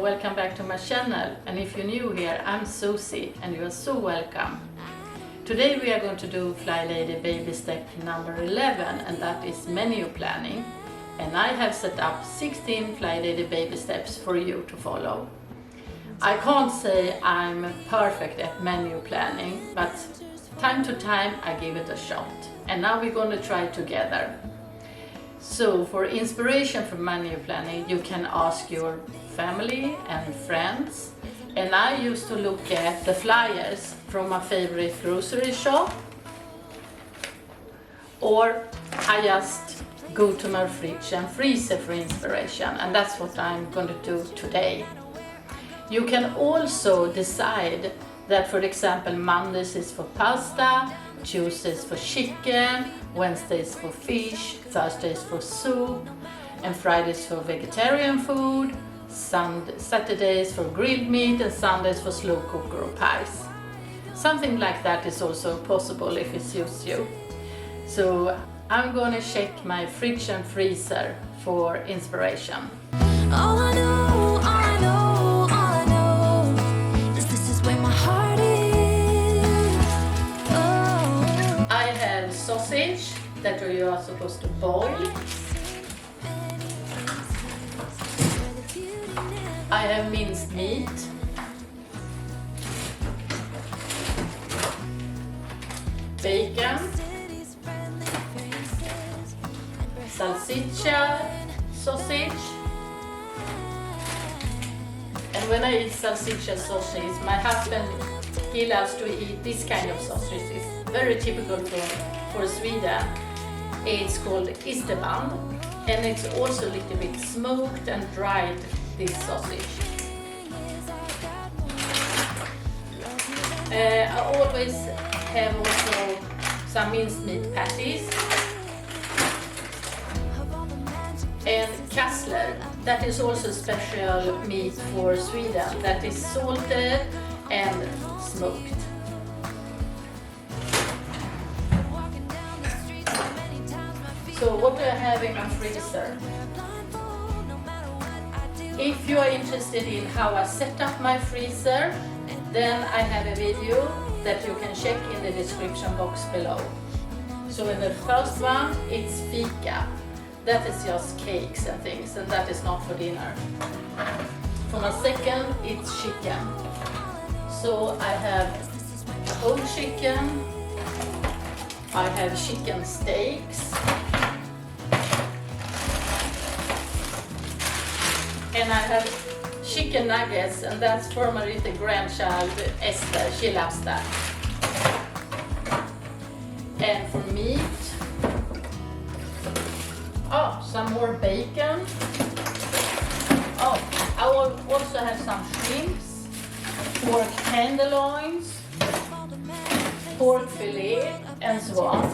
and welcome back to my channel. And if you're new here, I'm Susie and you are so welcome. Today we are going to do FlyLady Babystep number 11, and that is menu planning. And I have set up 16 FlyLady Babystep's for you to follow. I can't say I'm perfect at menu planning, but time to time I give it a shot. And now we're going to try together. So for inspiration for menu planning, you can ask your family and friends. And I used to look at the flyers from my favorite grocery shop. Or I just go to my fridge and freezer for inspiration. And that's what I'm going to do today. You can also decide that, for example, Mondays is for pasta, Tuesdays for chicken, Wednesdays for fish, Thursdays for soup, and Fridays for vegetarian food, Saturdays for grilled meat, and Sundays for slow cooker or pies. Something like that is also possible if it suits you. So I'm gonna check my fridge and freezer for inspiration. All I know is this is where my heart is. Oh. I have sausage that you are supposed to boil. I have minced meat. Bacon. Salsiccia sausage. And when I eat salsiccia sausage, my husband, he loves to eat this kind of sausage. It's very typical for Sweden. It's called isterband, and it's also a little bit smoked and dried, this sausage. I always have also some minced meat patties. And kassler, that is also special meat for Sweden, that is salted and smoked. So what do I have in my freezer? If you are interested in how I set up my freezer, then I have a video that you can check in the description box below. So in the first one, it's fika. That is just cakes and things, and that is not for dinner. For my second, it's chicken. So I have whole chicken, I have chicken steaks, and I have chicken nuggets, and that's for my little grandchild Esther, she loves that. And for meat, some more bacon. I will also have some shrimps, pork tenderloins, pork fillet, and so on.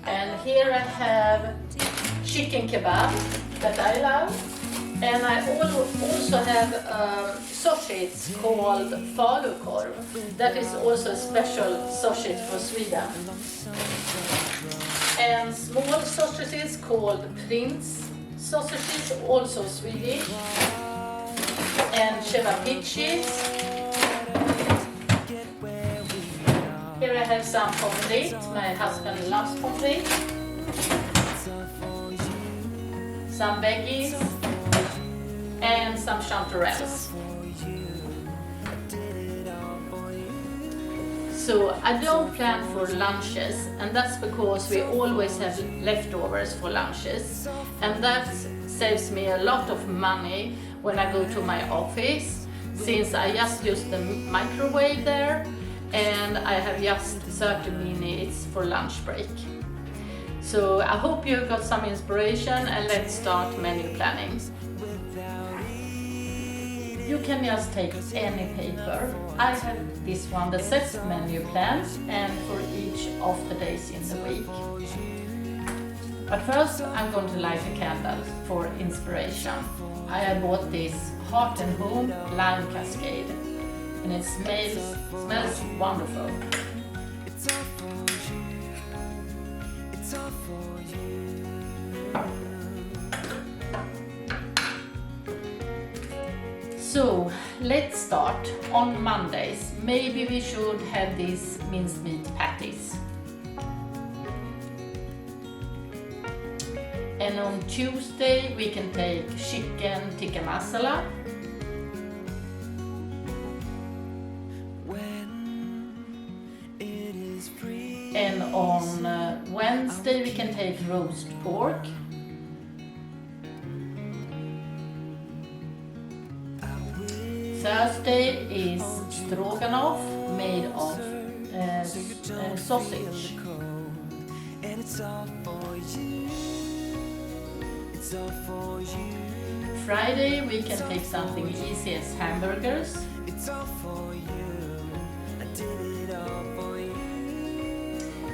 And here I have chicken kebab that I love. And I also have sausage called falukorv. That is also a special sausage for Sweden. And small sausages called Prince sausages, also Swedish. And cevapicis. Here I have some pommes frites. My husband loves pommes frites. Some veggies. And some chanterelles. So I don't plan for lunches, and that's because we always have leftovers for lunches, and that saves me a lot of money when I go to my office, since I just use the microwave there and I have just 30 minutes for lunch break. So I hope you got some inspiration, and let's start menu planning. You can just take any paper. I have this one that says menu plans, and for each of the days in the week. But first I'm going to light a candle for inspiration. I have bought this Heart and Home Lime Cascade, and it smells wonderful. So let's start. On Mondays, maybe we should have these mincemeat patties. And on Tuesday we can take chicken tikka masala. And on Wednesday we can take roast pork. Thursday is stroganoff made of sausage. Friday we can take something easy as hamburgers.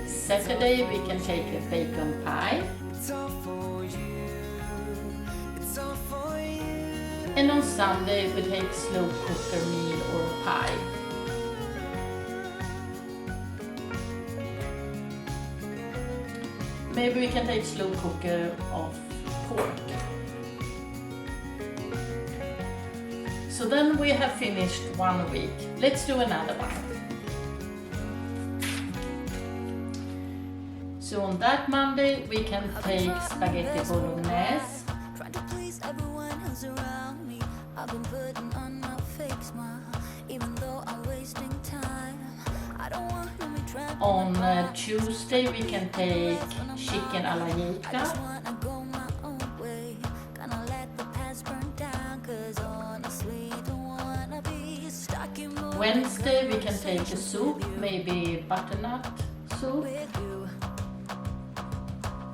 Saturday we can take a bacon pie. And on Sunday we take slow cooker meal or pie. Maybe we can take slow cooker of pork. So then we have finished 1 week. Let's do another one. So on that Monday we can take spaghetti bolognese. Trying to please everyone who's around me. I've been putting on a fake smile, even though I'm wasting time. I don't want to be trapped. On Tuesday we can take chicken alla jaca. Wanna go my own way. Gonna let the past burn down, 'cause honestly don't wanna be stuck in my Wednesday we can take a soup, maybe butternut soup. with you.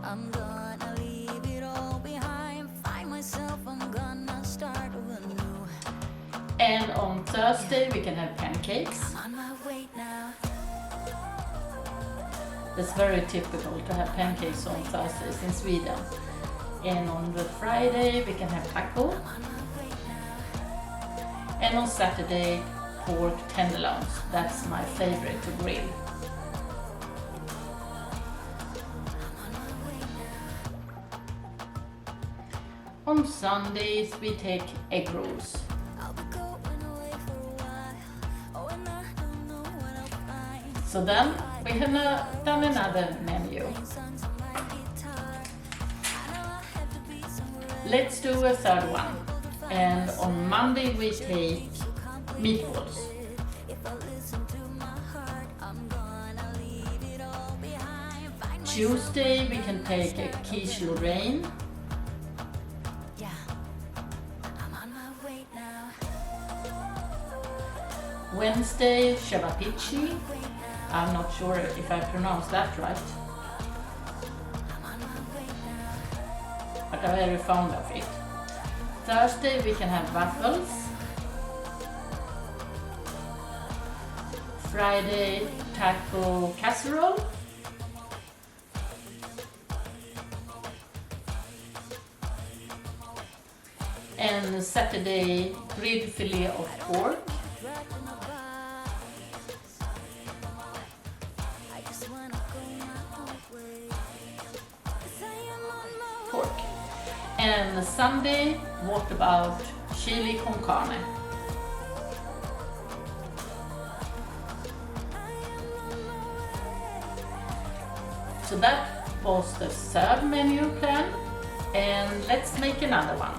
I'm gonna leave it all behind. Find myself, I'm gonna start over new. And on Thursday we can have pancakes. On my way now. That's very typical to have pancakes on Thursdays in Sweden. And on the Friday we can have taco. On my way now. And on Saturday pork tenderloins. That's my favorite to grill. On Sundays we take egg rolls. I'll be going away for a while. Oh, and I don't know what I'll find. So then we have done another menu. Songs on my guitar. I know I have to be somewhere else. Let's do a third one. And on Monday we take meatballs. If I listen to my heart, I'm gonna leave it all behind. Find myself. Tuesday we can take a quiche Lorraine. Yeah, I'm on my way now. Wednesday cevapici. I'm not sure if I pronounced that right, I'm on my way now. but I'm very fond of it. Thursday we can have waffles. Friday taco casserole. And Saturday grilled fillet of pork. Dropping a bar. I just wanna go my own way. 'Cause I am on my way. Pork. And Sunday, what about chili con carne? So that was the third menu plan, and let's make another one.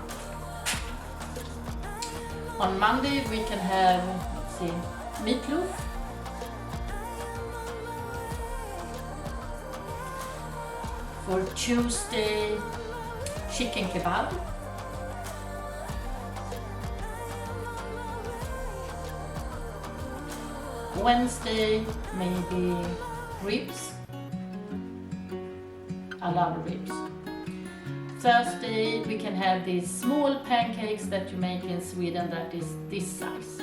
On Monday we can have, let's see, meatloaf. For Tuesday, chicken kebab. Wednesday, maybe ribs. I love ribs. Thursday, we can have these small pancakes that you make in Sweden that is this size.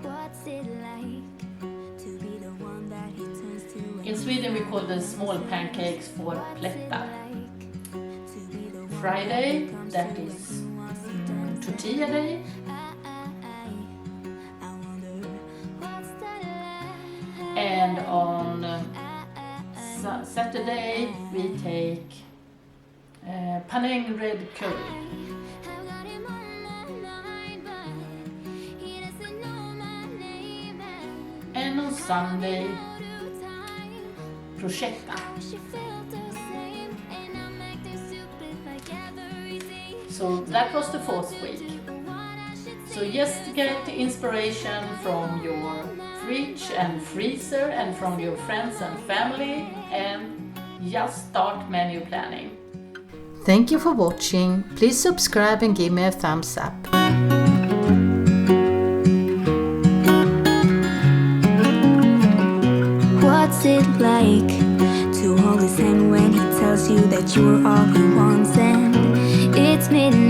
What's it like to be the one that he turns to? In Sweden, we call the small pancakes for plättar. Friday, that is tortilla day. And on Saturday we take panang red curry. and on Sunday, prosciutto. So that was the 4th week. So just get inspiration from your fridge and freezer and from your friends and family and just start menu planning. Thank you for watching. Please subscribe and give me a thumbs up. What's it like to hold his hand when he tells you that you're all he wants? And it's midnight.